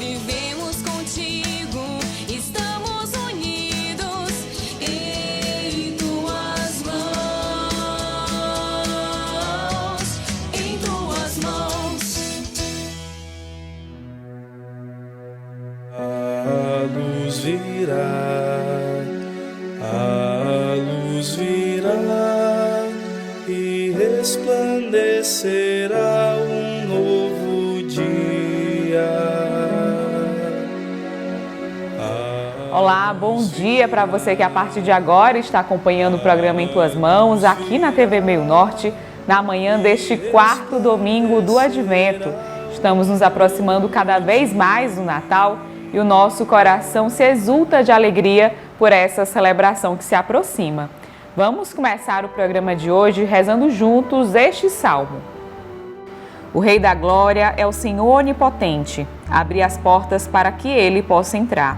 vivemos contigo, estamos unidos em tuas mãos, em tuas mãos. A luz virá e resplandecerá um novo dia. Olá, bom dia para você que a partir de agora está acompanhando o programa Em Tuas Mãos, aqui na TV Meio Norte, na manhã deste quarto domingo do Advento. Estamos nos aproximando cada vez mais do Natal e o nosso coração se exulta de alegria por essa celebração que se aproxima. Vamos começar o programa de hoje rezando juntos este salmo. O Rei da Glória é o Senhor onipotente. Abri as portas para que ele possa entrar.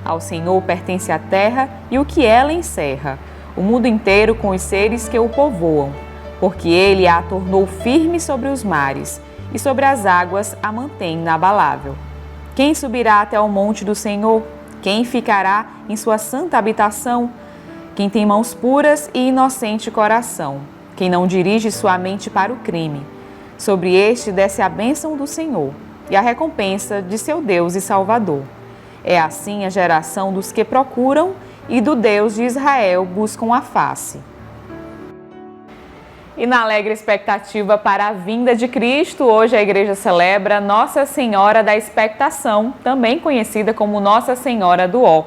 Ao Senhor pertence a terra e o que ela encerra, o mundo inteiro com os seres que o povoam, porque ele a tornou firme sobre os mares e sobre as águas a mantém inabalável. Quem subirá até o monte do Senhor? Quem ficará em sua santa habitação? Quem tem mãos puras e inocente coração, quem não dirige sua mente para o crime. Sobre este desce a bênção do Senhor e a recompensa de seu Deus e Salvador. É assim a geração dos que procuram e do Deus de Israel buscam a face. E na alegre expectativa para a vinda de Cristo, hoje a igreja celebra Nossa Senhora da Expectação, também conhecida como Nossa Senhora do Ó.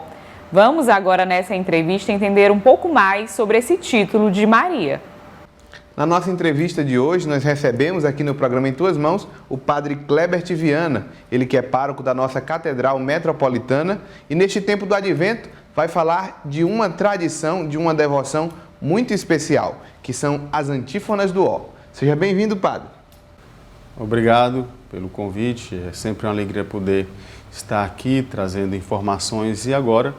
Vamos agora nessa entrevista entender um pouco mais sobre esse título de Maria. Na nossa entrevista de hoje, nós recebemos aqui no programa Em Tuas Mãos o padre Klebert Viana, ele que é pároco da nossa Catedral Metropolitana e neste tempo do Advento vai falar de uma tradição, de uma devoção muito especial, que são as antífonas do Ó. Seja bem-vindo, padre. Obrigado pelo convite, é sempre uma alegria poder estar aqui trazendo informações e agora,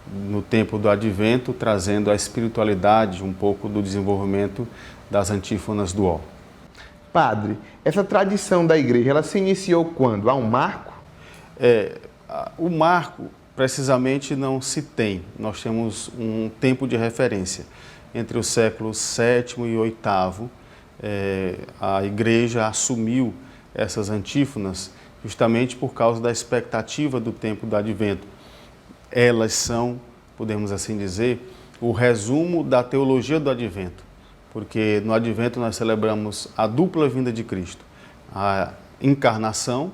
no tempo do Advento, trazendo a espiritualidade, um pouco do desenvolvimento das antífonas do Ó. Padre, essa tradição da igreja, ela se iniciou quando? Há um marco? O marco, precisamente, não se tem. Nós temos um tempo de referência. Entre os séculos VII e VIII, a igreja assumiu essas antífonas justamente por causa da expectativa do tempo do Advento. Elas são, podemos assim dizer, o resumo da teologia do Advento, porque no Advento nós celebramos a dupla vinda de Cristo, a encarnação,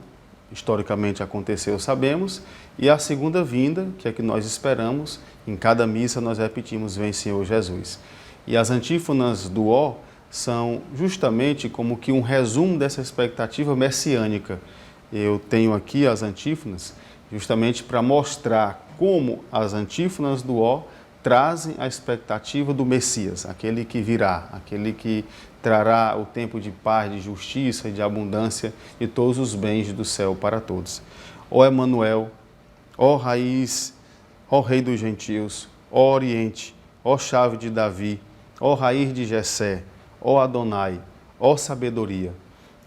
historicamente aconteceu, sabemos, e a segunda vinda, que é que nós esperamos, em cada missa nós repetimos, vem Senhor Jesus. E as antífonas do Ó são justamente como que um resumo dessa expectativa messiânica. Eu tenho aqui as antífonas justamente para mostrar como as antífonas do Ó trazem a expectativa do Messias, aquele que virá, aquele que trará o tempo de paz, de justiça e de abundância de todos os bens do céu para todos. Ó Emanuel, ó Raiz, ó Rei dos Gentios, ó Oriente, ó Chave de Davi, ó Raiz de Jessé, ó Adonai, ó Sabedoria.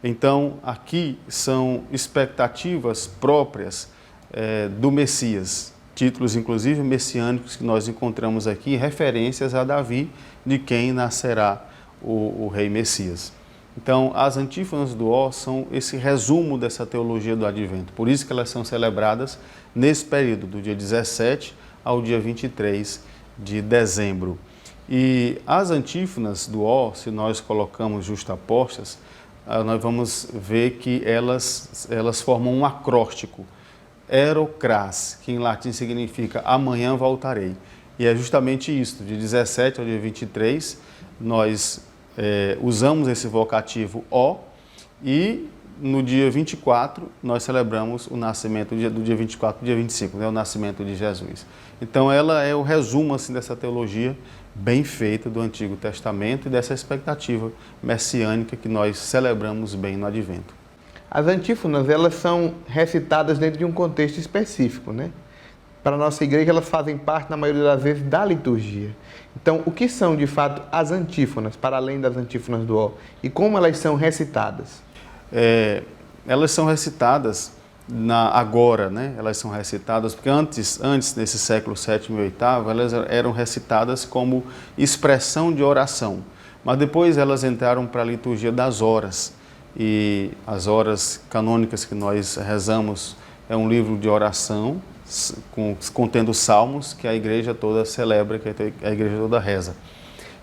Então, aqui são expectativas próprias do Messias, títulos inclusive messiânicos que nós encontramos aqui, referências a Davi, de quem nascerá o Rei Messias. Então, as antífonas do Ó são esse resumo dessa teologia do Advento, por isso que elas são celebradas nesse período, do dia 17 ao dia 23 de dezembro. E as antífonas do Ó, se nós colocamos justapostas, nós vamos ver que elas formam um acróstico, Erocras, que em latim significa amanhã voltarei. E é justamente isso, de 17 ao dia 23, nós usamos esse vocativo Ó e no dia 24 nós celebramos o nascimento do dia 24 ao dia 25, né, o nascimento de Jesus. Então ela é o resumo assim, dessa teologia bem feita do Antigo Testamento e dessa expectativa messiânica que nós celebramos bem no Advento. As antífonas, elas são recitadas dentro de um contexto específico, né? Para a nossa igreja, elas fazem parte, na maioria das vezes, da liturgia. Então, o que são, de fato, as antífonas, para além das antífonas do Ó? E como elas são recitadas? Elas são recitadas agora, né, elas são recitadas, porque antes nesse século VII e VIII, elas eram recitadas como expressão de oração, mas depois elas entraram para a liturgia das horas, e as horas canônicas que nós rezamos é um livro de oração, contendo salmos que a igreja toda celebra, que a igreja toda reza.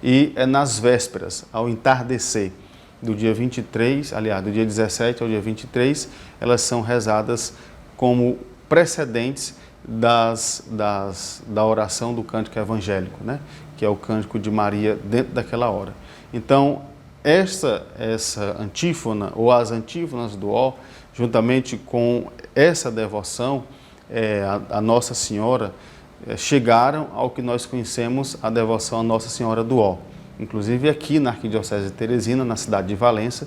E é nas vésperas, ao entardecer, do dia 23, aliás, do dia 17 ao dia 23, elas são rezadas como precedentes da oração do cântico evangélico, né? Que é o cântico de Maria dentro daquela hora. Então, essa antífona, ou as antífonas do Ó, juntamente com essa devoção a Nossa Senhora, chegaram ao que nós conhecemos a devoção a Nossa Senhora do Ó. Inclusive aqui na Arquidiocese de Teresina, na cidade de Valença,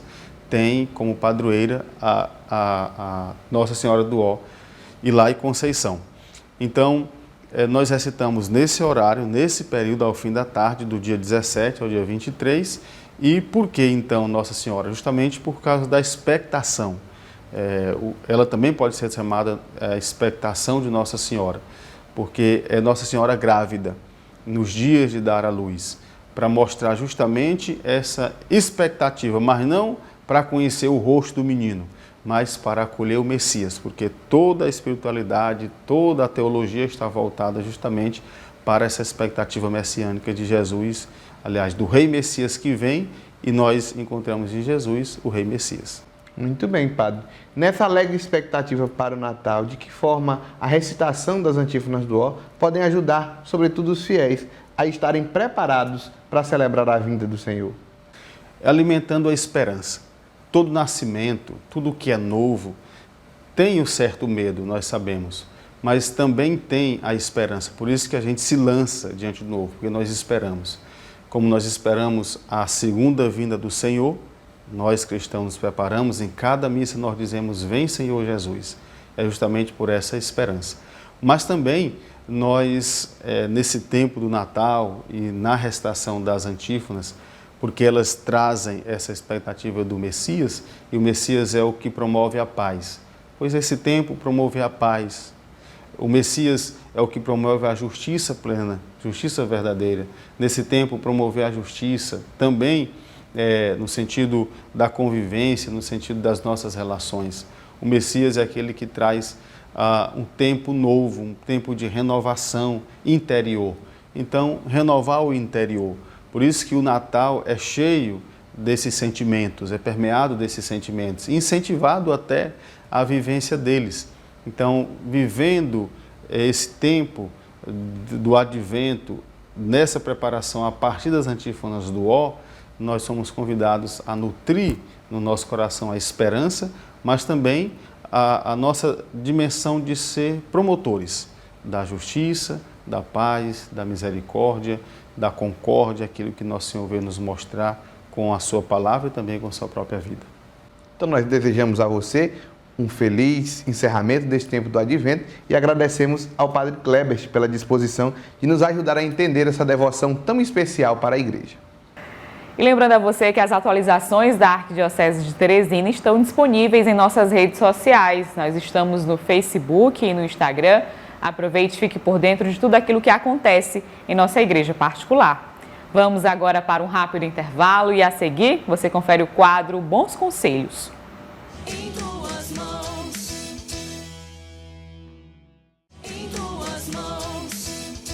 tem como padroeira a Nossa Senhora do Ó, e lá em Conceição. Então, nós recitamos nesse horário, nesse período ao fim da tarde, do dia 17 ao dia 23. E por que então Nossa Senhora? Justamente por causa da expectação. Ela também pode ser chamada expectação de Nossa Senhora, porque é Nossa Senhora grávida, nos dias de dar à luz, para mostrar justamente essa expectativa, mas não para conhecer o rosto do menino, mas para acolher o Messias, porque toda a espiritualidade, toda a teologia está voltada justamente para essa expectativa messiânica de Jesus, aliás, do Rei Messias que vem, e nós encontramos em Jesus o Rei Messias. Muito bem, Padre. Nessa alegre expectativa para o Natal, de que forma a recitação das antífonas do Ó podem ajudar, sobretudo os fiéis, a estarem preparados para celebrar a vinda do Senhor? Alimentando a esperança. Todo nascimento, tudo que é novo, tem um certo medo, nós sabemos, mas também tem a esperança. Por isso que a gente se lança diante do novo, porque nós esperamos. Como nós esperamos a segunda vinda do Senhor, nós cristãos nos preparamos, em cada missa nós dizemos: vem Senhor Jesus. É justamente por essa esperança. Mas também nós, nesse tempo do Natal e na recitação das antífonas, porque elas trazem essa expectativa do Messias, e o Messias é o que promove a paz. Pois esse tempo promove a paz. O Messias é o que promove a justiça plena, justiça verdadeira. Nesse tempo, promover a justiça também no sentido da convivência, no sentido das nossas relações. O Messias é aquele que traz um tempo novo, um tempo de renovação interior. Então, renovar o interior. Por isso que o Natal é cheio desses sentimentos, é permeado desses sentimentos, incentivado até a vivência deles. Então, vivendo esse tempo do Advento, nessa preparação a partir das antífonas do Ó, nós somos convidados a nutrir no nosso coração a esperança, mas também a nossa dimensão de ser promotores da justiça, da paz, da misericórdia, da concórdia, aquilo que Nosso Senhor veio nos mostrar com a sua palavra e também com a sua própria vida. Então nós desejamos a você um feliz encerramento deste tempo do Advento e agradecemos ao Padre Klebert pela disposição de nos ajudar a entender essa devoção tão especial para a Igreja. E lembrando a você que as atualizações da Arquidiocese de Teresina estão disponíveis em nossas redes sociais. Nós estamos no Facebook e no Instagram. Aproveite e fique por dentro de tudo aquilo que acontece em nossa igreja particular. Vamos agora para um rápido intervalo e a seguir você confere o quadro Bons Conselhos. Em tuas mãos, em tuas mãos.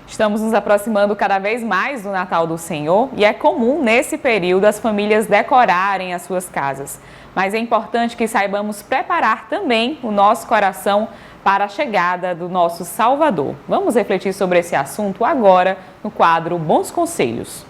Estamos nos aproximando cada vez mais do Natal do Senhor e é comum nesse período as famílias decorarem as suas casas. Mas é importante que saibamos preparar também o nosso coração para a chegada do nosso Salvador. Vamos refletir sobre esse assunto agora no quadro Bons Conselhos.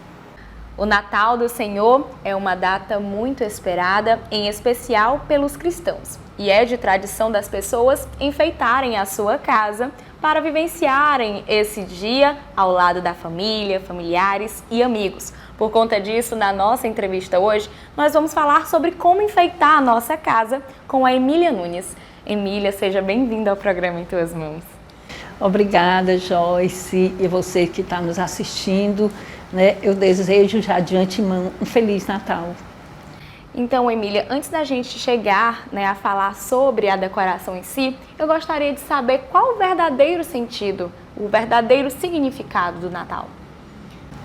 O Natal do Senhor é uma data muito esperada, em especial pelos cristãos. E é de tradição das pessoas enfeitarem a sua casa para vivenciarem esse dia ao lado da família, familiares e amigos. Por conta disso, na nossa entrevista hoje, nós vamos falar sobre como enfeitar a nossa casa com a Emília Nunes. Emília, seja bem-vinda ao programa Em Tuas Mãos. Obrigada, Joyce, e você que está nos assistindo, né? Eu desejo já de antemão um Feliz Natal. Então, Emília, antes da gente chegar, a falar sobre a decoração em si, eu gostaria de saber qual o verdadeiro sentido, o verdadeiro significado do Natal.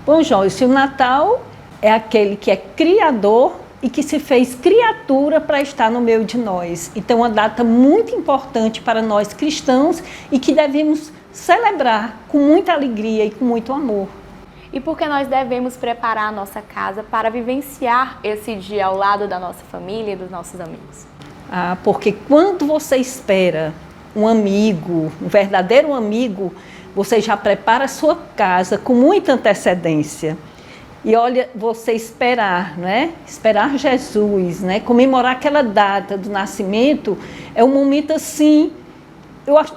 Bom, Joyce, o Natal é aquele que é criador e que se fez criatura para estar no meio de nós. Então, é uma data muito importante para nós cristãos e que devemos celebrar com muita alegria e com muito amor. E por que nós devemos preparar a nossa casa para vivenciar esse dia ao lado da nossa família e dos nossos amigos? Porque quando você espera um amigo, um verdadeiro amigo, você já prepara a sua casa com muita antecedência. E olha, você esperar, Esperar Jesus, Comemorar aquela data do nascimento é um momento assim,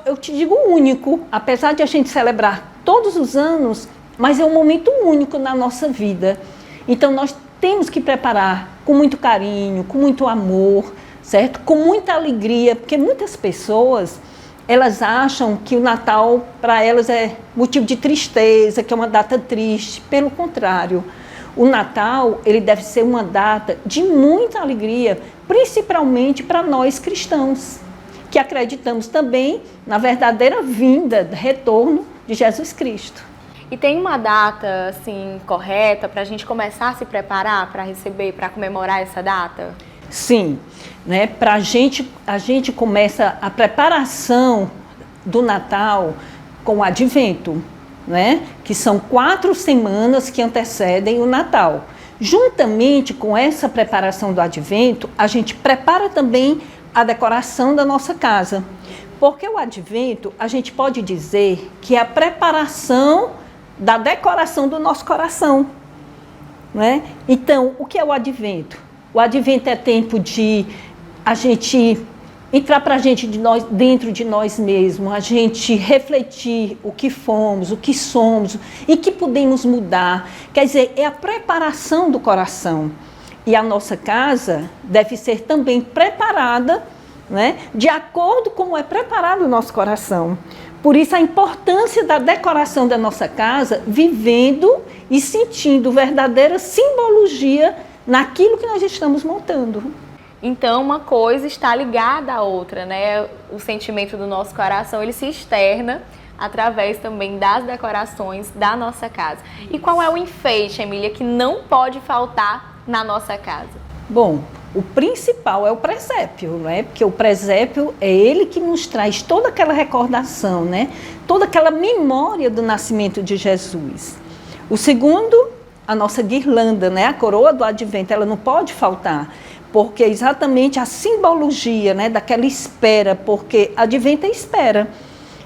eu te digo único, apesar de a gente celebrar todos os anos, mas é um momento único na nossa vida. Então nós temos que preparar com muito carinho, com muito amor, certo? Com muita alegria, porque muitas pessoas, elas acham que o Natal para elas é motivo de tristeza, que é uma data triste. Pelo contrário, o Natal, ele deve ser uma data de muita alegria, principalmente para nós cristãos, que acreditamos também na verdadeira vinda, retorno de Jesus Cristo. E tem uma data, assim, correta para a gente começar a se preparar para receber, para comemorar essa data? Sim, a gente começa a preparação do Natal com o Advento, que são 4 semanas que antecedem o Natal. Juntamente com essa preparação do Advento, a gente prepara também a decoração da nossa casa. Porque o Advento, a gente pode dizer que é a preparação da decoração do nosso coração. Então, o que é o Advento? O Advento é tempo de a gente entrar dentro de nós mesmos, a gente refletir o que fomos, o que somos e que podemos mudar. Quer dizer, é a preparação do coração. E a nossa casa deve ser também preparada, de acordo com como é preparado o nosso coração. Por isso a importância da decoração da nossa casa, vivendo e sentindo verdadeira simbologia naquilo que nós estamos montando. Então, uma coisa está ligada à outra, O sentimento do nosso coração, ele se externa através também das decorações da nossa casa. E qual é o enfeite, Emília, que não pode faltar na nossa casa? Bom, o principal é o presépio, Porque o presépio é ele que nos traz toda aquela recordação, Toda aquela memória do nascimento de Jesus. O segundo, a nossa guirlanda, A coroa do Advento, ela não pode faltar, porque é exatamente a simbologia, daquela espera, porque Advento é espera.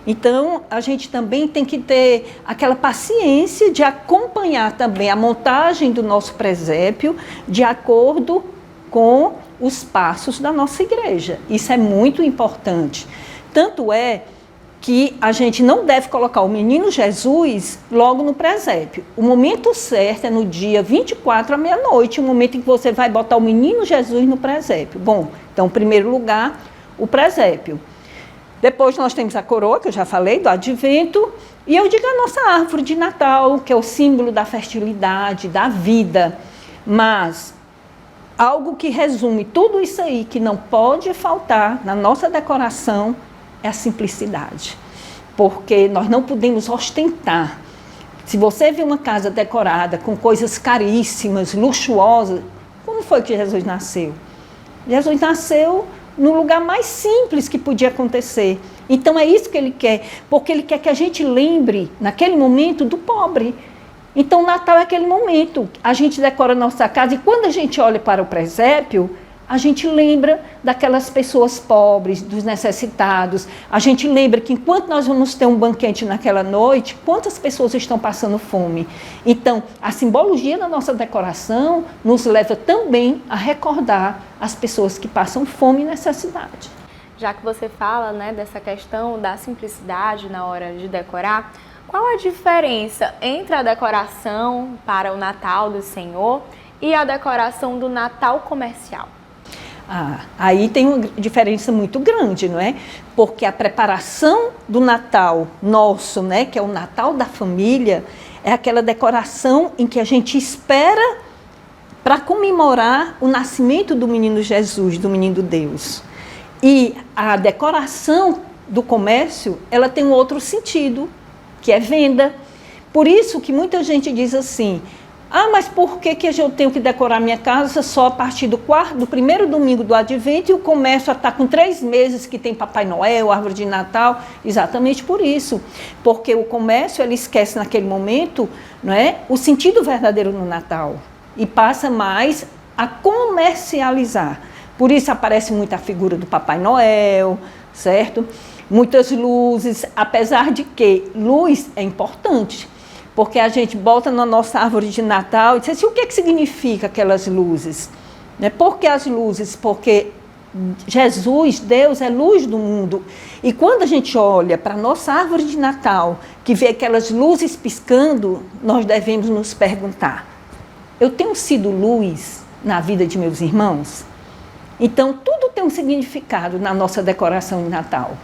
Então, a gente também tem que ter aquela paciência de acompanhar também a montagem do nosso presépio de acordo com os passos da nossa igreja. Isso é muito importante. Tanto é que a gente não deve colocar o menino Jesus logo no presépio. O momento certo é no dia 24 à meia-noite, o momento em que você vai botar o menino Jesus no presépio. Bom, então, em primeiro lugar, o presépio. Depois nós temos a coroa, que eu já falei, do Advento, e eu digo a nossa árvore de Natal, que é o símbolo da fertilidade, da vida. Mas algo que resume tudo isso aí, que não pode faltar na nossa decoração, é a simplicidade. Porque nós não podemos ostentar. Se você vê uma casa decorada com coisas caríssimas, luxuosas, como foi que Jesus nasceu? Jesus nasceu no lugar mais simples que podia acontecer. Então é isso que ele quer, porque ele quer que a gente lembre, naquele momento, do pobre. Então o Natal é aquele momento, a gente decora a nossa casa e quando a gente olha para o presépio, a gente lembra daquelas pessoas pobres, dos necessitados. A gente lembra que enquanto nós vamos ter um banquete naquela noite, quantas pessoas estão passando fome. Então, a simbologia da nossa decoração nos leva também a recordar as pessoas que passam fome e necessidade. Já que você fala, dessa questão da simplicidade na hora de decorar, qual a diferença entre a decoração para o Natal do Senhor e a decoração do Natal comercial? Aí tem uma diferença muito grande, não é? Porque a preparação do Natal nosso, que é o Natal da família, é aquela decoração em que a gente espera para comemorar o nascimento do menino Jesus, do menino Deus. E a decoração do comércio, ela tem um outro sentido, que é venda. Por isso que muita gente diz assim, mas por que eu tenho que decorar minha casa só a partir do primeiro domingo do Advento e o comércio está com 3 meses que tem Papai Noel, árvore de Natal? Exatamente por isso. Porque o comércio, ele esquece naquele momento, não é, o sentido verdadeiro no Natal e passa mais a comercializar. Por isso aparece muita figura do Papai Noel, certo? Muitas luzes, apesar de que luz é importante. Porque a gente bota na nossa árvore de Natal e diz assim, o que significa aquelas luzes? Por que as luzes? Porque Jesus, Deus, é luz do mundo. E quando a gente olha para a nossa árvore de Natal, que vê aquelas luzes piscando, nós devemos nos perguntar, eu tenho sido luz na vida de meus irmãos? Então, tudo tem um significado na nossa decoração de Natal.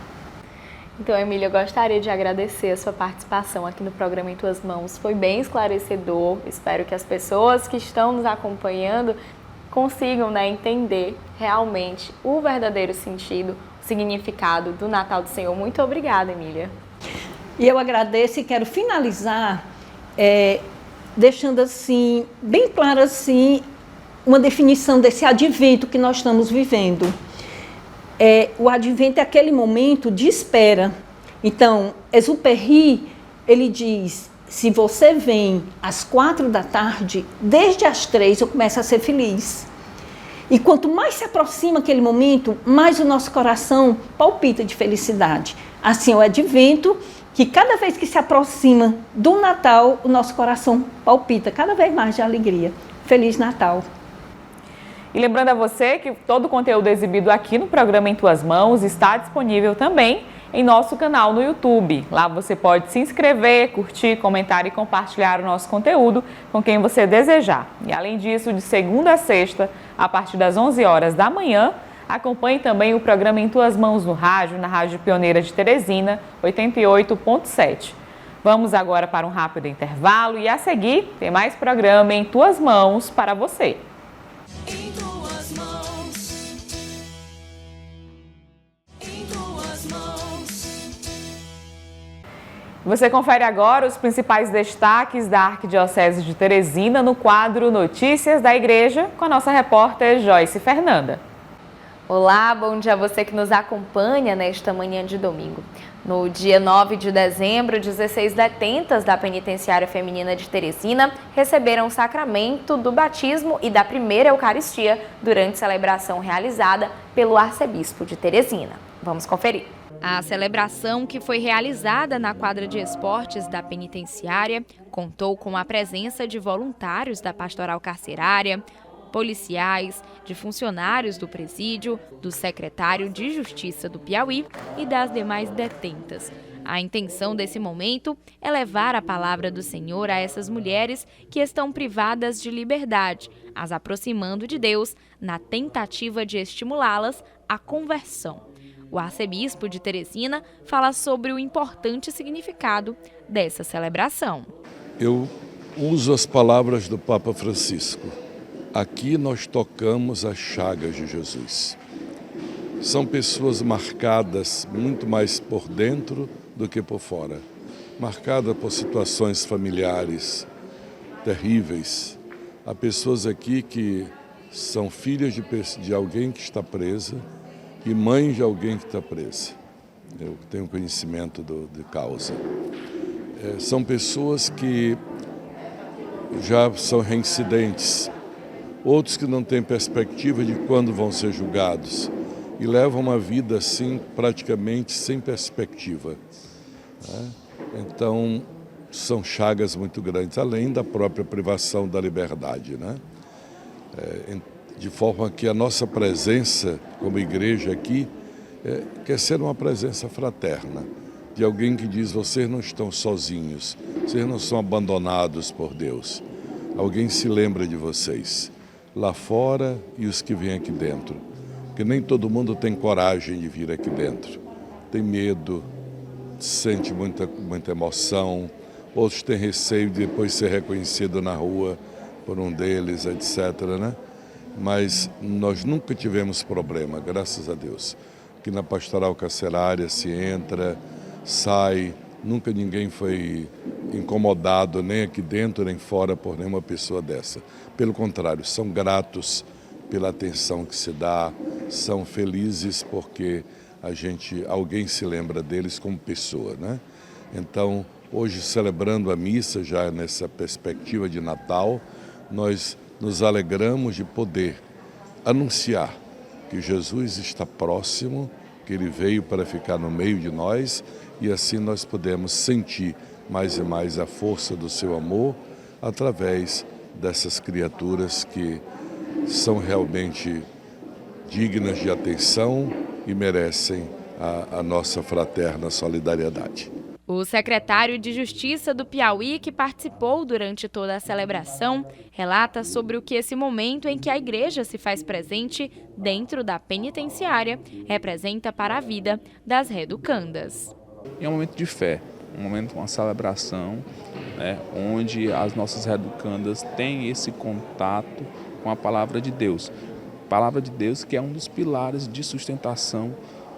Então, Emília, eu gostaria de agradecer a sua participação aqui no programa Em Tuas Mãos. Foi bem esclarecedor. Espero que as pessoas que estão nos acompanhando consigam, entender realmente o verdadeiro sentido, o significado do Natal do Senhor. Muito obrigada, Emília. E eu agradeço e quero finalizar deixando assim, bem claro assim, uma definição desse advento que nós estamos vivendo. O advento é aquele momento de espera. Então, Exupéry, ele diz, se você vem às 4 da tarde, desde as 3 eu começo a ser feliz. E quanto mais se aproxima aquele momento, mais o nosso coração palpita de felicidade. Assim é o advento, que cada vez que se aproxima do Natal, o nosso coração palpita cada vez mais de alegria. Feliz Natal! E lembrando a você que todo o conteúdo exibido aqui no programa Em Tuas Mãos está disponível também em nosso canal no YouTube. Lá você pode se inscrever, curtir, comentar e compartilhar o nosso conteúdo com quem você desejar. E além disso, de segunda a sexta, a partir das 11 horas da manhã, acompanhe também o programa Em Tuas Mãos no rádio, na Rádio Pioneira de Teresina, 88.7. Vamos agora para um rápido intervalo e a seguir tem mais programa Em Tuas Mãos para você. Em tuas mãos, em tuas mãos. Você confere agora os principais destaques da Arquidiocese de Teresina no quadro Notícias da Igreja com a nossa repórter Joyce Fernanda. Olá, bom dia a você que nos acompanha nesta manhã de domingo. No dia 9 de dezembro, 16 detentas da Penitenciária Feminina de Teresina receberam o sacramento do batismo e da primeira Eucaristia durante celebração realizada pelo arcebispo de Teresina. Vamos conferir. A celebração, que foi realizada na quadra de esportes da penitenciária, contou com a presença de voluntários da pastoral carcerária, policiais, de funcionários do presídio, do secretário de Justiça do Piauí e das demais detentas. A intenção desse momento é levar a palavra do Senhor a essas mulheres que estão privadas de liberdade, as aproximando de Deus na tentativa de estimulá-las à conversão. O arcebispo de Teresina fala sobre o importante significado dessa celebração. Eu uso as palavras do Papa Francisco. Aqui nós tocamos as chagas de Jesus. São pessoas marcadas muito mais por dentro do que por fora. Marcadas por situações familiares terríveis. Há pessoas aqui que são filhas de alguém que está presa e mães de alguém que está presa. Eu tenho conhecimento de causa. São pessoas que já são reincidentes. Outros que não têm perspectiva de quando vão ser julgados e levam uma vida assim praticamente sem perspectiva. Então, são chagas muito grandes, além da própria privação da liberdade. De forma que a nossa presença como igreja aqui quer ser uma presença fraterna, de alguém que diz, vocês não estão sozinhos, vocês não são abandonados por Deus. Alguém se lembra de vocês. Lá fora e os que vêm aqui dentro. Porque nem todo mundo tem coragem de vir aqui dentro. Tem medo, sente muita emoção, outros têm receio de depois ser reconhecido na rua. por um deles, etc., né? Mas nós nunca tivemos problema, graças a Deus. Aqui na pastoral carcerária se entra, sai, nunca ninguém foi incomodado, nem aqui dentro nem fora, por nenhuma pessoa dessa. Pelo contrário, são gratos pela atenção que se dá, são felizes porque alguém se lembra deles como pessoa, né? Então, hoje, celebrando a missa, já nessa perspectiva de Natal, nós nos alegramos de poder anunciar que Jesus está próximo, que Ele veio para ficar no meio de nós e assim nós podemos sentir mais e mais a força do seu amor através dessas criaturas que são realmente dignas de atenção e merecem a nossa fraterna solidariedade. O secretário de Justiça do Piauí, que participou durante toda a celebração, relata sobre o que esse momento em que a igreja se faz presente dentro da penitenciária representa para a vida das reeducandas. É um momento de fé, um momento, uma celebração, né, onde as nossas reeducandas têm esse contato com a palavra de Deus. Palavra de Deus que é um dos pilares de sustentação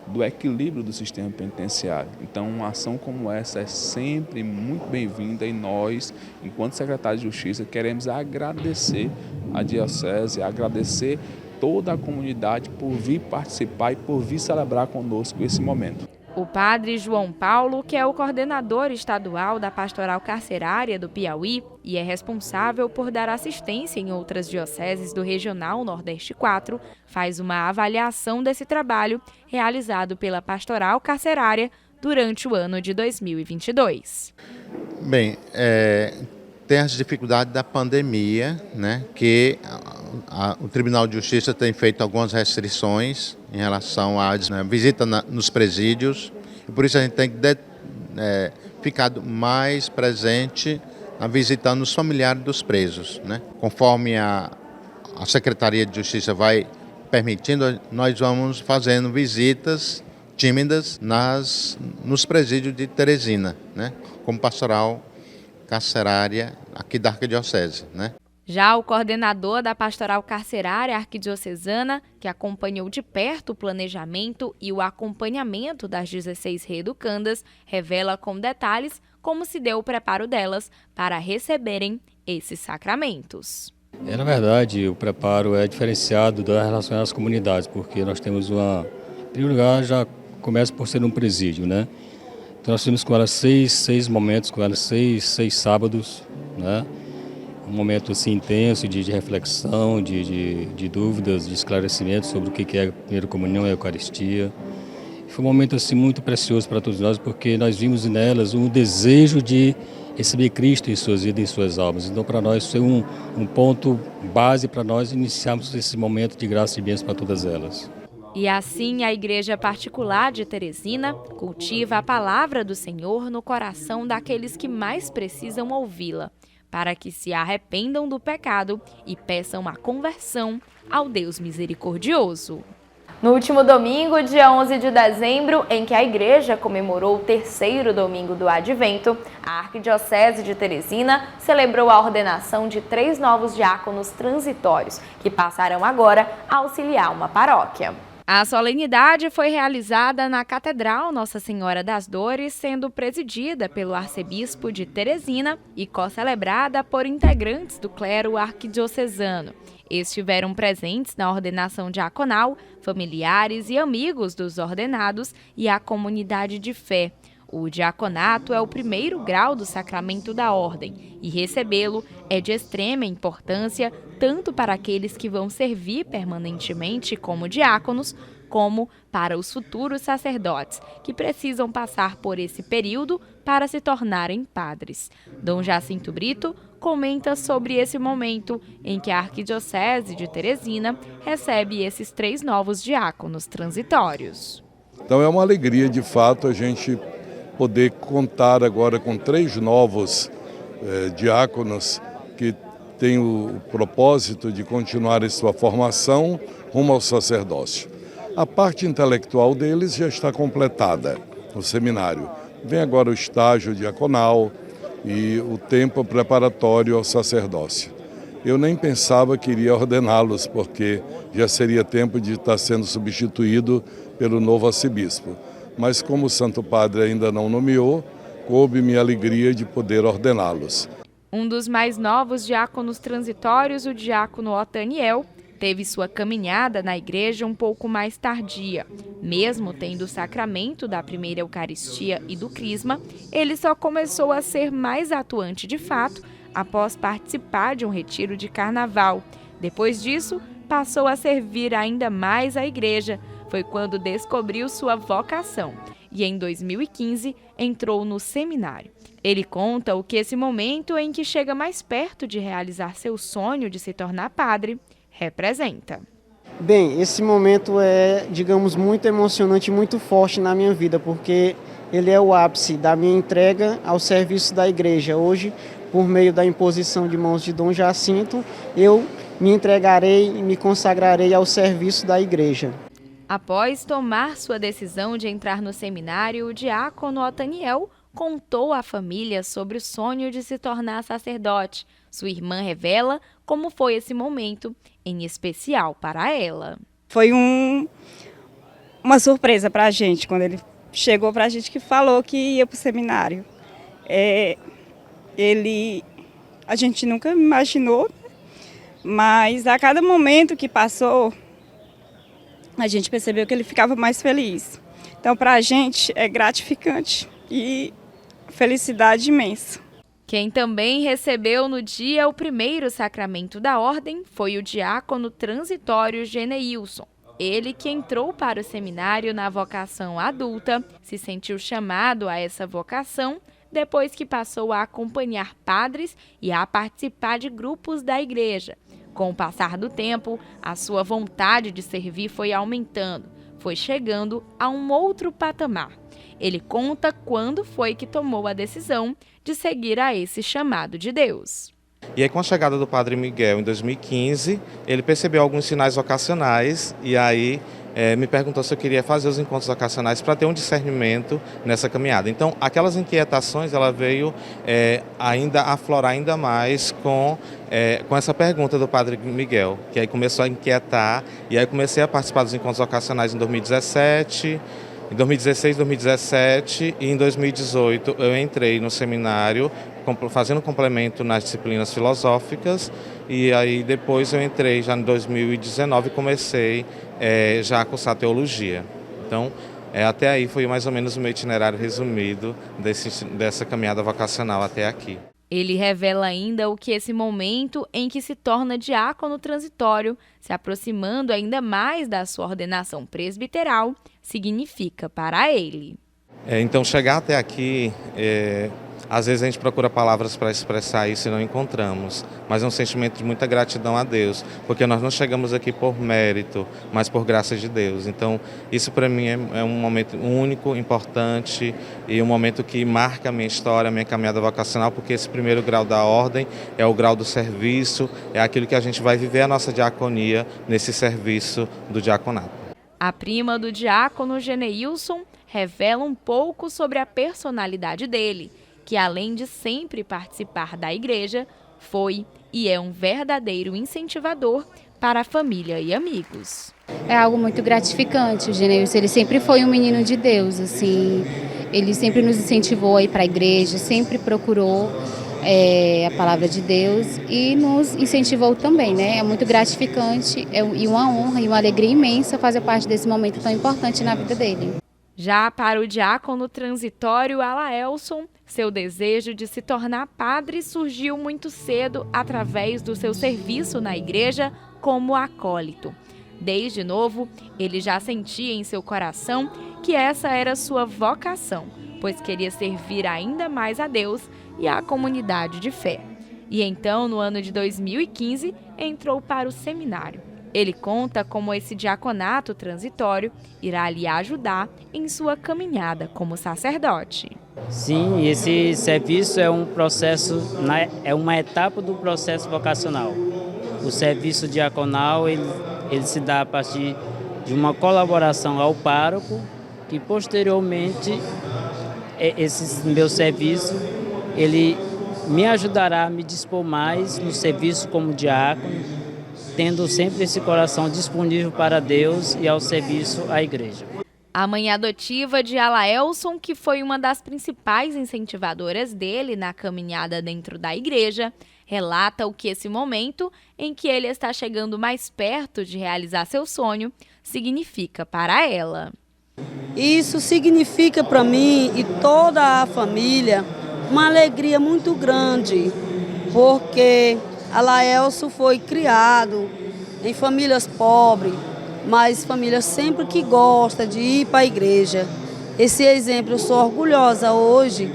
do equilíbrio do sistema penitenciário. Então, uma ação como essa é sempre muito bem-vinda e nós, enquanto secretário de Justiça, queremos agradecer a Diocese, agradecer toda a comunidade por vir participar e por vir celebrar conosco esse momento. O padre João Paulo, que é o coordenador estadual da Pastoral Carcerária do Piauí e é responsável por dar assistência em outras dioceses do Regional Nordeste 4, faz uma avaliação desse trabalho realizado pela Pastoral Carcerária durante o ano de 2022. Bem, tem as dificuldades da pandemia, né, que o Tribunal de Justiça tem feito algumas restrições em relação à visita nos presídios, e por isso a gente tem ficado mais presente visitando os familiares dos presos, né? Conforme a Secretaria de Justiça vai permitindo, nós vamos fazendo visitas tímidas nos presídios de Teresina, né? Como pastoral carcerária aqui da Arquidiocese, né? Já o coordenador da Pastoral Carcerária Arquidiocesana, que acompanhou de perto o planejamento e o acompanhamento das 16 reeducandas, revela com detalhes como se deu o preparo delas para receberem esses sacramentos. Na verdade, o preparo é diferenciado da relação às comunidades, porque nós temos em primeiro lugar, já começa por ser um presídio, né? Então nós temos com elas seis momentos, com elas seis sábados, né? Um momento assim intenso de reflexão, de dúvidas, de esclarecimento sobre o que é a primeira comunhão e a Eucaristia. Foi um momento assim muito precioso para todos nós, porque nós vimos nelas um desejo de receber Cristo em suas vidas, em suas almas. Então, para nós, foi um ponto base para nós iniciarmos esse momento de graça e bênção para todas elas. E assim, a Igreja Particular de Teresina cultiva a palavra do Senhor no coração daqueles que mais precisam ouvi-la, para que se arrependam do pecado e peçam a conversão ao Deus misericordioso. No último domingo, dia 11 de dezembro, em que a igreja comemorou o terceiro domingo do Advento, a Arquidiocese de Teresina celebrou a ordenação de 3 novos diáconos transitórios, que passarão agora a auxiliar uma paróquia. A solenidade foi realizada na Catedral Nossa Senhora das Dores, sendo presidida pelo arcebispo de Teresina e co-celebrada por integrantes do clero arquidiocesano. Estiveram presentes na ordenação diaconal, familiares e amigos dos ordenados e a comunidade de fé. O diaconato é o primeiro grau do sacramento da ordem e recebê-lo é de extrema importância tanto para aqueles que vão servir permanentemente como diáconos, como para os futuros sacerdotes, que precisam passar por esse período para se tornarem padres. Dom Jacinto Brito comenta sobre esse momento em que a Arquidiocese de Teresina recebe esses 3 novos diáconos transitórios. Então é uma alegria, de fato, a gente poder contar agora com 3 novos diáconos que têm o propósito de continuar em sua formação rumo ao sacerdócio. A parte intelectual deles já está completada no seminário. Vem agora o estágio diaconal e o tempo preparatório ao sacerdócio. eu nem pensava que iria ordená-los, porque já seria tempo de estar sendo substituído pelo novo arcebispo. Mas como o Santo Padre ainda não nomeou, coube-me a alegria de poder ordená-los. Um dos mais novos diáconos transitórios, o diácono Otaniel, teve sua caminhada na igreja um pouco mais tardia. Mesmo tendo o sacramento da primeira Eucaristia e do Crisma, ele só começou a ser mais atuante de fato após participar de um retiro de carnaval. Depois disso, passou a servir ainda mais a igreja. Foi quando descobriu sua vocação e, em 2015, entrou no seminário. Ele conta o que esse momento em que chega mais perto de realizar seu sonho de se tornar padre representa. Bem, esse momento é, digamos, muito emocionante e muito forte na minha vida, porque ele é o ápice da minha entrega ao serviço da igreja. Hoje, por meio da imposição de mãos de Dom Jacinto, eu me entregarei e me consagrarei ao serviço da igreja. Após tomar sua decisão de entrar no seminário, o diácono Otaniel contou à família sobre o sonho de se tornar sacerdote. Sua irmã revela como foi esse momento, em especial para ela. Foi uma surpresa para a gente, quando ele chegou para a gente que falou que ia para o seminário. A gente nunca imaginou, mas a cada momento que passou, a gente percebeu que ele ficava mais feliz. Então, para a gente é gratificante e felicidade imensa. Quem também recebeu no dia o primeiro sacramento da ordem foi o diácono transitório Geneilson. Ele, que entrou para o seminário na vocação adulta, se sentiu chamado a essa vocação depois que passou a acompanhar padres e a participar de grupos da igreja. Com o passar do tempo, a sua vontade de servir foi aumentando, foi chegando a um outro patamar. Ele conta quando foi que tomou a decisão de seguir a esse chamado de Deus. E aí, com a chegada do Padre Miguel em 2015, ele percebeu alguns sinais vocacionais e aí me perguntou se eu queria fazer os encontros vocacionais para ter um discernimento nessa caminhada. Então, aquelas inquietações, ela veio ainda aflorar ainda mais com essa pergunta do Padre Miguel, que aí começou a inquietar, e aí comecei a participar dos encontros vocacionais em 2017, em 2016, 2017 e em 2018 eu entrei no seminário fazendo complemento nas disciplinas filosóficas, e aí depois eu entrei já em 2019 e comecei já a cursar teologia. Então, até aí foi mais ou menos o meu itinerário resumido dessa caminhada vocacional até aqui. Ele revela ainda o que esse momento em que se torna diácono transitório, se aproximando ainda mais da sua ordenação presbiteral, significa para ele. Então, chegar até aqui, às vezes a gente procura palavras para expressar isso e não encontramos, mas é um sentimento de muita gratidão a Deus, porque nós não chegamos aqui por mérito, mas por graça de Deus. Então, isso para mim é um momento único, importante e um momento que marca a minha história, a minha caminhada vocacional, porque esse primeiro grau da ordem é o grau do serviço, é aquilo que a gente vai viver a nossa diaconia nesse serviço do diaconato. A prima do diácono Geneilson revela um pouco sobre a personalidade dele, que além de sempre participar da igreja, foi e é um verdadeiro incentivador para a família e amigos. É algo muito gratificante. O Geneilson, ele sempre foi um menino de Deus, assim, ele sempre nos incentivou a ir para a igreja, sempre procurou a palavra de Deus e nos incentivou também, né? É muito gratificante e uma honra e uma alegria imensa fazer parte desse momento tão importante na vida dele. Já para o diácono transitório Alaelson, seu desejo de se tornar padre surgiu muito cedo através do seu serviço na igreja como acólito. Desde novo, ele já sentia em seu coração que essa era sua vocação, pois queria servir ainda mais a Deus e à comunidade de fé. E então, no ano de 2015, entrou para o seminário. Ele conta como esse diaconato transitório irá lhe ajudar em sua caminhada como sacerdote. Sim, esse serviço é um processo, é uma etapa do processo vocacional. O serviço diaconal ele se dá a partir de uma colaboração ao pároco, que posteriormente esse meu serviço ele me ajudará a me dispor mais no serviço como diácono, tendo sempre esse coração disponível para Deus e ao serviço à igreja. A mãe adotiva de Alaelson, que foi uma das principais incentivadoras dele na caminhada dentro da igreja, relata o que esse momento, em que ele está chegando mais perto de realizar seu sonho, significa para ela. Isso significa para mim e toda a família uma alegria muito grande, porque Alaelson foi criado em famílias pobres, mas família sempre que gosta de ir para a igreja. Esse exemplo, eu sou orgulhosa hoje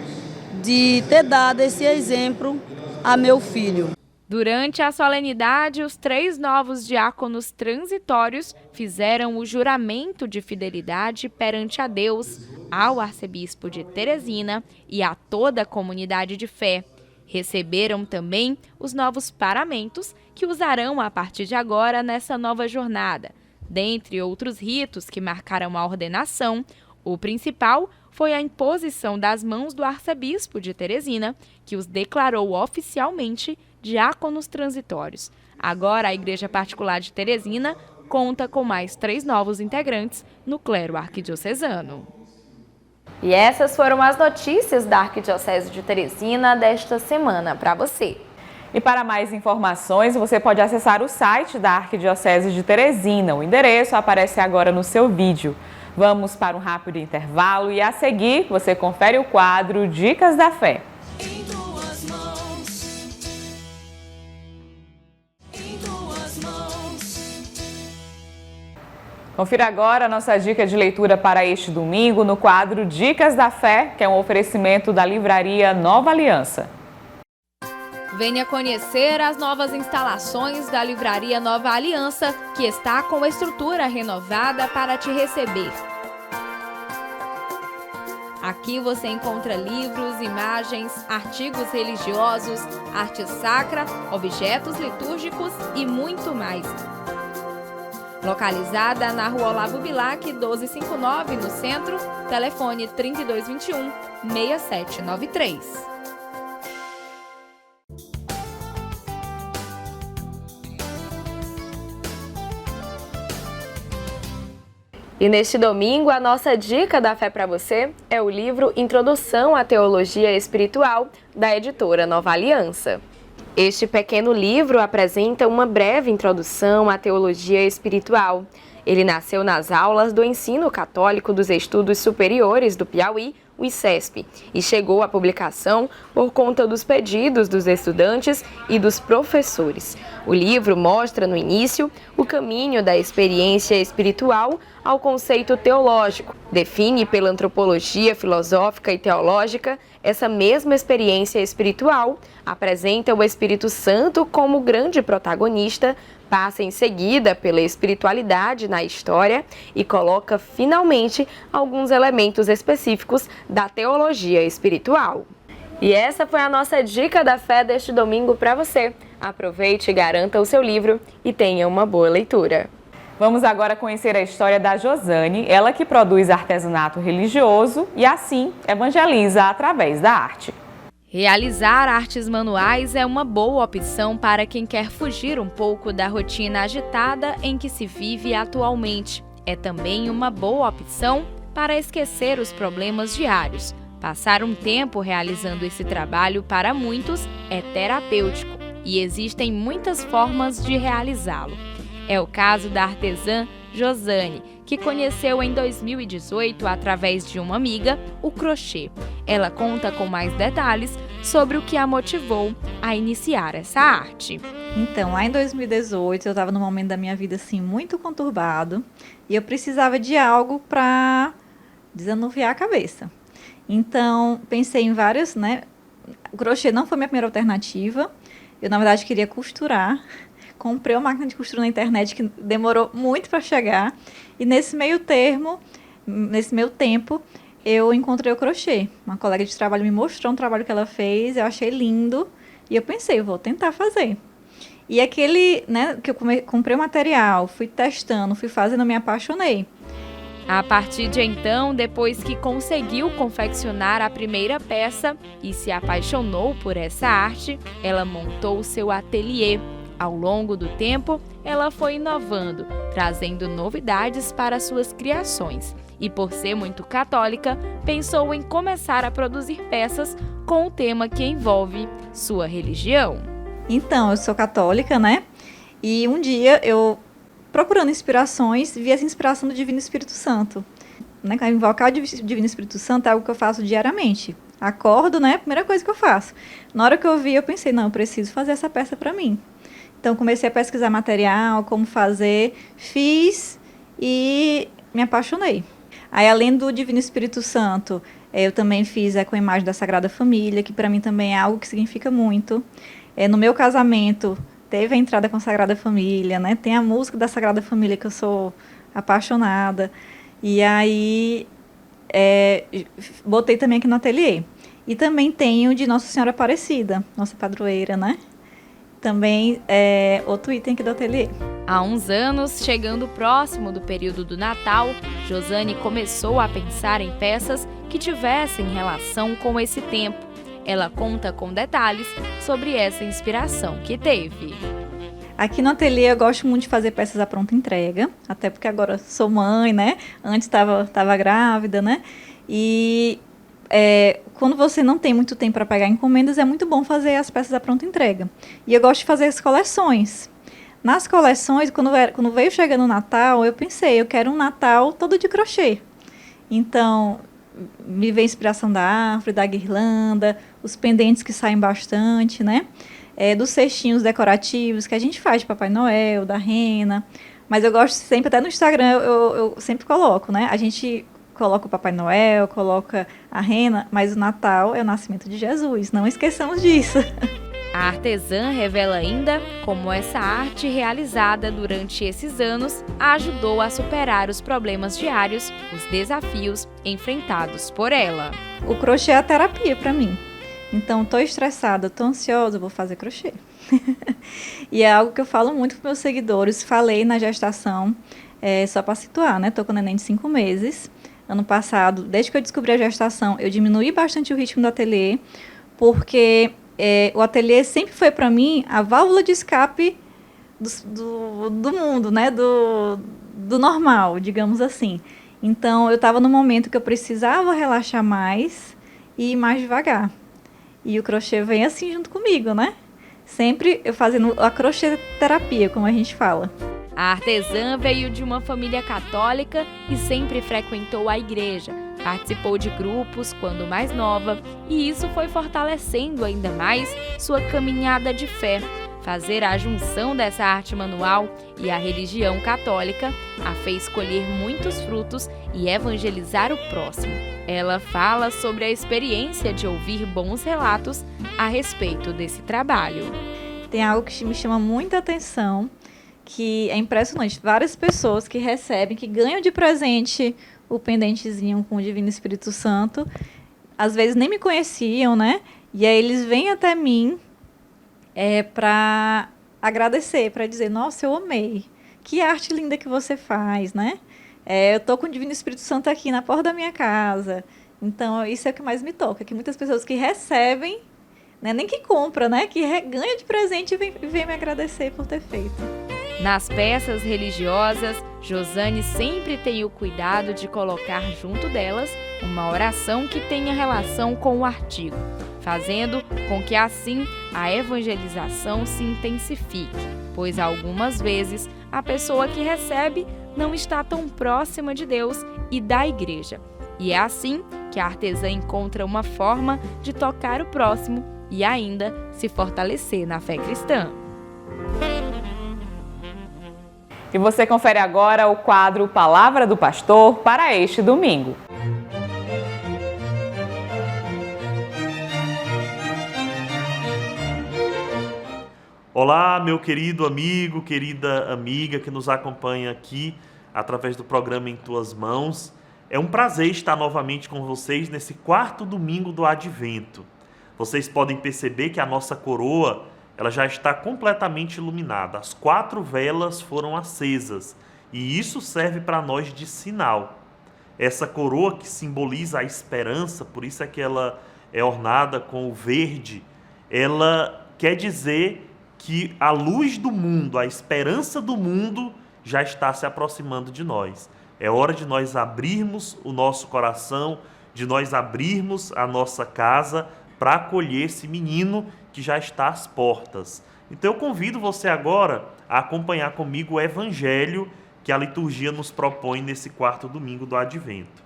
de ter dado esse exemplo a meu filho. Durante a solenidade, os 3 novos diáconos transitórios fizeram o juramento de fidelidade perante a Deus, ao arcebispo de Teresina e a toda a comunidade de fé. Receberam também os novos paramentos que usarão a partir de agora nessa nova jornada. Dentre outros ritos que marcaram a ordenação, o principal foi a imposição das mãos do arcebispo de Teresina, que os declarou oficialmente diáconos transitórios. Agora, a Igreja Particular de Teresina conta com mais 3 novos integrantes no clero arquidiocesano. E essas foram as notícias da Arquidiocese de Teresina desta semana para você. E para mais informações, você pode acessar o site da Arquidiocese de Teresina. O endereço aparece agora no seu vídeo. Vamos para um rápido intervalo e a seguir você confere o quadro Dicas da Fé. Em tuas mãos. Em tuas mãos. Confira agora a nossa dica de leitura para este domingo no quadro Dicas da Fé, que é um oferecimento da livraria Nova Aliança. Venha conhecer as novas instalações da Livraria Nova Aliança, que está com estrutura renovada para te receber. Aqui você encontra livros, imagens, artigos religiosos, arte sacra, objetos litúrgicos e muito mais. Localizada na Rua Olavo Bilac, 1259, no centro, telefone 3221-6793. E neste domingo, a nossa dica da fé para você é o livro Introdução à Teologia Espiritual, da editora Nova Aliança. Este pequeno livro apresenta uma breve introdução à teologia espiritual. Ele nasceu nas aulas do Ensino Católico dos Estudos Superiores do Piauí, o ICESP, e chegou à publicação por conta dos pedidos dos estudantes e dos professores. O livro mostra no início o caminho da experiência espiritual ao conceito teológico. Define pela antropologia filosófica e teológica essa mesma experiência espiritual, apresenta o Espírito Santo como grande protagonista, passa em seguida pela espiritualidade na história e coloca finalmente alguns elementos específicos da teologia espiritual. E essa foi a nossa dica da fé deste domingo para você. Aproveite e garanta o seu livro e tenha uma boa leitura. Vamos agora conhecer a história da Josane, ela que produz artesanato religioso e assim evangeliza através da arte. Realizar artes manuais é uma boa opção para quem quer fugir um pouco da rotina agitada em que se vive atualmente. É também uma boa opção para esquecer os problemas diários. Passar um tempo realizando esse trabalho para muitos é terapêutico e existem muitas formas de realizá-lo. É o caso da artesã Josane, que conheceu em 2018, através de uma amiga, o crochê. Ela conta com mais detalhes sobre o que a motivou a iniciar essa arte. Então, lá em 2018, eu estava num momento da minha vida assim, muito conturbado e eu precisava de algo para desanuviar a cabeça. Então, pensei em vários, O crochê não foi minha primeira alternativa. Eu, na verdade, queria costurar. Comprei uma máquina de costura na internet que demorou muito para chegar. E nesse meio tempo, eu encontrei o crochê. Uma colega de trabalho me mostrou um trabalho que ela fez, eu achei lindo. E eu pensei, vou tentar fazer. E aquele, que eu comprei o material, fui testando, fui fazendo, eu me apaixonei. A partir de então, depois que conseguiu confeccionar a primeira peça e se apaixonou por essa arte, ela montou seu ateliê. Ao longo do tempo, ela foi inovando, trazendo novidades para suas criações. E por ser muito católica, pensou em começar a produzir peças com o tema que envolve sua religião. Então, eu sou católica, né? E um dia eu, procurando inspirações, vi essa inspiração do Divino Espírito Santo. Né? Invocar o Divino Espírito Santo é algo que eu faço diariamente. Acordo, né? Primeira coisa que eu faço. Na hora que eu vi, eu pensei, não, eu preciso fazer essa peça para mim. Então, comecei a pesquisar material, como fazer, fiz e me apaixonei. Aí, além do Divino Espírito Santo, eu também fiz com a imagem da Sagrada Família, que para mim também é algo que significa muito. No meu casamento, teve a entrada com a Sagrada Família, né? Tem a música da Sagrada Família, que eu sou apaixonada. E aí, botei também aqui no ateliê. E também tenho de Nossa Senhora Aparecida, nossa padroeira, né? Também é outro item aqui do ateliê. Há uns anos, chegando próximo do período do Natal, Josane começou a pensar em peças que tivessem relação com esse tempo. Ela conta com detalhes sobre essa inspiração que teve. Aqui no ateliê eu gosto muito de fazer peças à pronta entrega, até porque agora sou mãe, né? Antes estava grávida, né? E quando você não tem muito tempo para pegar encomendas, é muito bom fazer as peças à pronta entrega. E eu gosto de fazer as coleções. Nas coleções, quando veio chegando o Natal, eu pensei, eu quero um Natal todo de crochê. Então, me veio a inspiração da árvore, da guirlanda, os pendentes que saem bastante, né? Dos cestinhos decorativos que a gente faz de Papai Noel, da rena. Mas eu gosto sempre, até no Instagram, eu sempre coloco, né? A gente coloca o Papai Noel, coloca a rena, mas o Natal é o nascimento de Jesus, não esqueçamos disso. A artesã revela ainda como essa arte realizada durante esses anos a ajudou a superar os problemas diários, os desafios enfrentados por ela. O crochê é a terapia para mim. Então, estou estressada, estou ansiosa, vou fazer crochê. E é algo que eu falo muito para meus seguidores. Falei na gestação, só para situar, né? Estou com um neném de 5 meses. Ano passado, desde que eu descobri a gestação, eu diminuí bastante o ritmo do ateliê, porque o ateliê sempre foi para mim a válvula de escape do mundo, né? Do normal, digamos assim. Então, eu estava no momento que eu precisava relaxar mais e ir mais devagar. E o crochê vem assim junto comigo, né? Sempre eu fazendo a crochê terapia, como a gente fala. A artesã veio de uma família católica e sempre frequentou a igreja. Participou de grupos quando mais nova e isso foi fortalecendo ainda mais sua caminhada de fé. Fazer a junção dessa arte manual e a religião católica a fez colher muitos frutos e evangelizar o próximo. Ela fala sobre a experiência de ouvir bons relatos a respeito desse trabalho. Tem algo que me chama muita atenção, que é impressionante. Várias pessoas que recebem, que ganham de presente o pendentezinho com o Divino Espírito Santo, às vezes nem me conheciam, né? E aí eles vêm até mim para agradecer, para dizer, nossa, eu amei. Que arte linda que você faz, né? Eu tô com o Divino Espírito Santo aqui na porta da minha casa. Então, isso é o que mais me toca, que muitas pessoas que recebem, né, nem que compra, né, que ganha de presente e vem me agradecer por ter feito. Nas peças religiosas, Josane sempre tem o cuidado de colocar junto delas uma oração que tenha relação com o artigo, fazendo com que assim a evangelização se intensifique, pois algumas vezes a pessoa que recebe não está tão próxima de Deus e da igreja. E é assim que a artesã encontra uma forma de tocar o próximo e ainda se fortalecer na fé cristã. E você confere agora o quadro Palavra do Pastor para este domingo. Olá, meu querido amigo, querida amiga que nos acompanha aqui através do programa Em Tuas Mãos. É um prazer estar novamente com vocês nesse 4º domingo do Advento. Vocês podem perceber que a nossa coroa ela já está completamente iluminada. As 4 velas foram acesas e isso serve para nós de sinal. essa coroa que simboliza a esperança, por isso é que ela é ornada com o verde, ela quer dizer que a luz do mundo, a esperança do mundo já está se aproximando de nós. É hora de nós abrirmos o nosso coração, de nós abrirmos a nossa casa para acolher esse menino que já está às portas. Então eu convido você agora a acompanhar comigo o evangelho que a liturgia nos propõe nesse quarto domingo do Advento.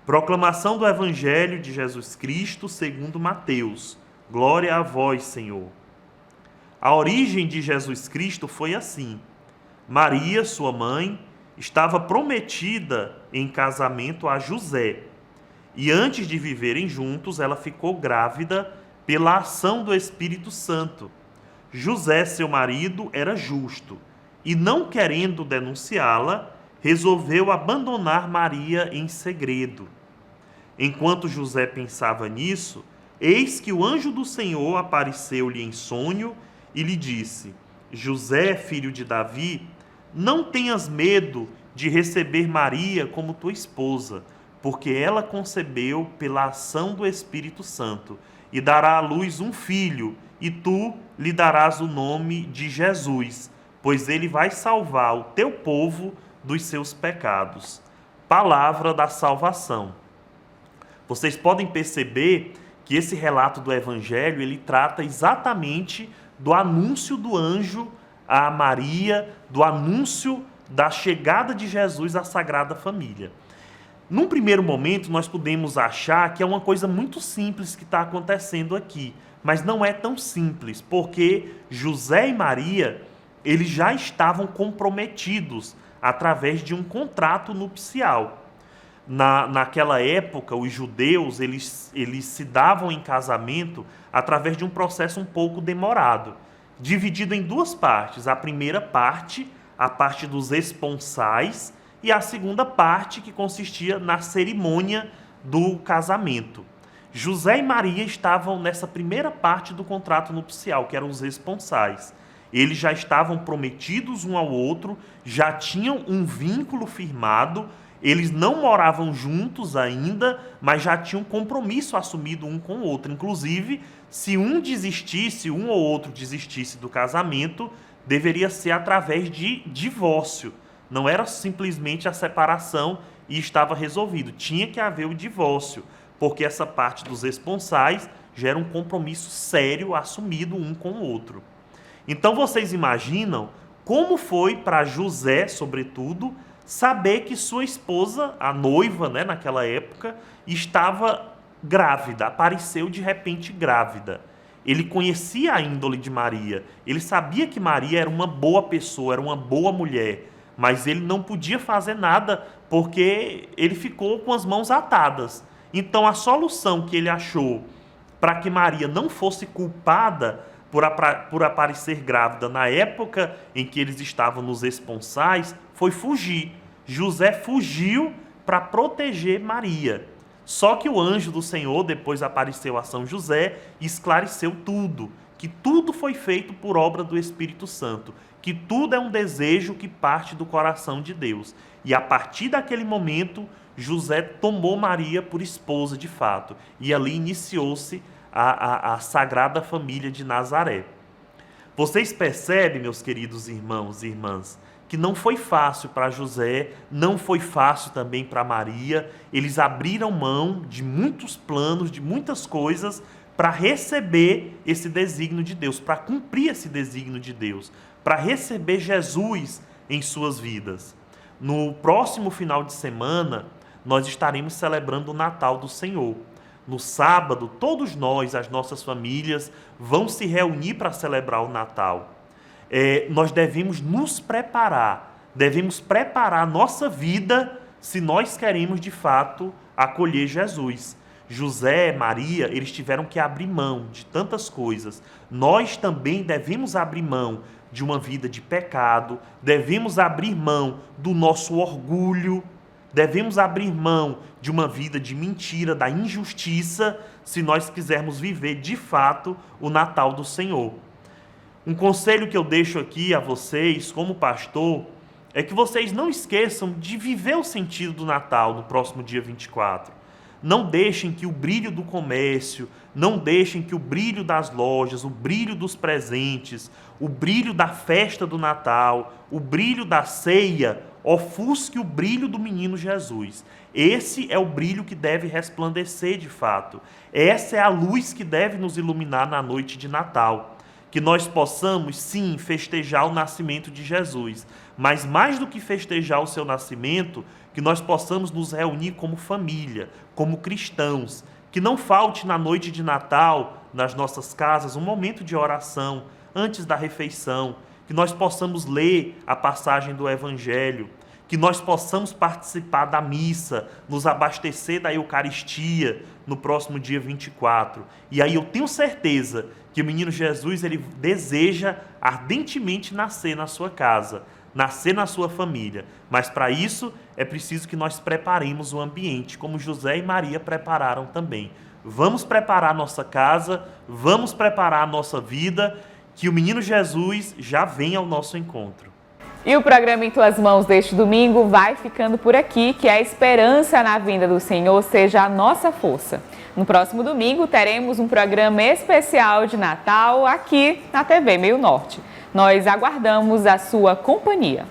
Proclamação do Evangelho de Jesus Cristo segundo Mateus. Glória a vós, Senhor. A origem de Jesus Cristo foi assim. Maria, sua mãe, estava prometida em casamento a José. E antes de viverem juntos, ela ficou grávida pela ação do Espírito Santo. José, seu marido, era justo e, não querendo denunciá-la, resolveu abandonar Maria em segredo. Enquanto José pensava nisso, eis que o anjo do Senhor apareceu-lhe em sonho e lhe disse: José, filho de Davi, não tenhas medo de receber Maria como tua esposa, porque ela concebeu pela ação do Espírito Santo e dará à luz um filho, e tu lhe darás o nome de Jesus, pois ele vai salvar o teu povo dos seus pecados. Palavra da salvação. Vocês podem perceber que esse relato do Evangelho, ele trata exatamente do anúncio do anjo a Maria, do anúncio da chegada de Jesus à Sagrada Família. Num primeiro momento, nós podemos achar que é uma coisa muito simples que está acontecendo aqui, mas não é tão simples, porque José e Maria, eles já estavam comprometidos através de um contrato nupcial. Naquela época, os judeus, eles se davam em casamento através de um processo um pouco demorado, dividido em duas partes. A primeira parte, a parte dos esponsais, e a segunda parte, que consistia na cerimônia do casamento. José e Maria estavam nessa primeira parte do contrato nupcial, que eram os esponsais. Eles já estavam prometidos um ao outro, já tinham um vínculo firmado, eles não moravam juntos ainda, mas já tinham um compromisso assumido um com o outro. Inclusive, se um ou outro desistisse do casamento, deveria ser através de divórcio. Não era simplesmente a separação e estava resolvido. Tinha que haver o divórcio, porque essa parte dos esponsais já era um compromisso sério assumido um com o outro. Então vocês imaginam como foi para José, sobretudo, saber que sua esposa, a noiva, né, naquela época, estava grávida, apareceu de repente grávida. Ele conhecia a índole de Maria, ele sabia que Maria era uma boa pessoa, era uma boa mulher, mas ele não podia fazer nada porque ele ficou com as mãos atadas. Então a solução que ele achou para que Maria não fosse culpada por aparecer grávida na época em que eles estavam nos esponsais foi fugir. José fugiu para proteger Maria. Só que o anjo do Senhor depois apareceu a São José e esclareceu tudo, que tudo foi feito por obra do Espírito Santo, que tudo é um desejo que parte do coração de Deus. E a partir daquele momento, José tomou Maria por esposa de fato, e ali iniciou-se a Sagrada Família de Nazaré. Vocês percebem, meus queridos irmãos e irmãs, que não foi fácil para José, não foi fácil também para Maria. Eles abriram mão de muitos planos, de muitas coisas, para receber esse desígnio de Deus, para cumprir esse desígnio de Deus, para receber Jesus em suas vidas. No próximo final de semana, nós estaremos celebrando o Natal do Senhor. No sábado, todos nós, as nossas famílias, vão se reunir para celebrar o Natal. Nós devemos nos preparar, devemos preparar a nossa vida se nós queremos, de fato, acolher Jesus. José, Maria, eles tiveram que abrir mão de tantas coisas. Nós também devemos abrir mão de uma vida de pecado, devemos abrir mão do nosso orgulho, devemos abrir mão de uma vida de mentira, da injustiça, se nós quisermos viver, de fato, o Natal do Senhor. Um conselho que eu deixo aqui a vocês, como pastor, é que vocês não esqueçam de viver o sentido do Natal no próximo dia 24. Não deixem que o brilho do comércio, não deixem que o brilho das lojas, o brilho dos presentes, o brilho da festa do Natal, o brilho da ceia, ofusque o brilho do menino Jesus. Esse é o brilho que deve resplandecer de fato. Essa é a luz que deve nos iluminar na noite de Natal. Que nós possamos, sim, festejar o nascimento de Jesus, mas mais do que festejar o seu nascimento, que nós possamos nos reunir como família, como cristãos, que não falte na noite de Natal, nas nossas casas, um momento de oração, antes da refeição, que nós possamos ler a passagem do Evangelho, que nós possamos participar da missa, nos abastecer da Eucaristia no próximo dia 24. E aí eu tenho certeza que o menino Jesus, ele deseja ardentemente nascer na sua casa, nascer na sua família. Mas para isso é preciso que nós preparemos o ambiente, como José e Maria prepararam também. Vamos preparar a nossa casa, vamos preparar a nossa vida, que o menino Jesus já vem ao nosso encontro. E o programa Em Tuas Mãos deste domingo vai ficando por aqui. Que a esperança na vinda do Senhor seja a nossa força. No próximo domingo teremos um programa especial de Natal aqui na TV Meio Norte. Nós aguardamos a sua companhia.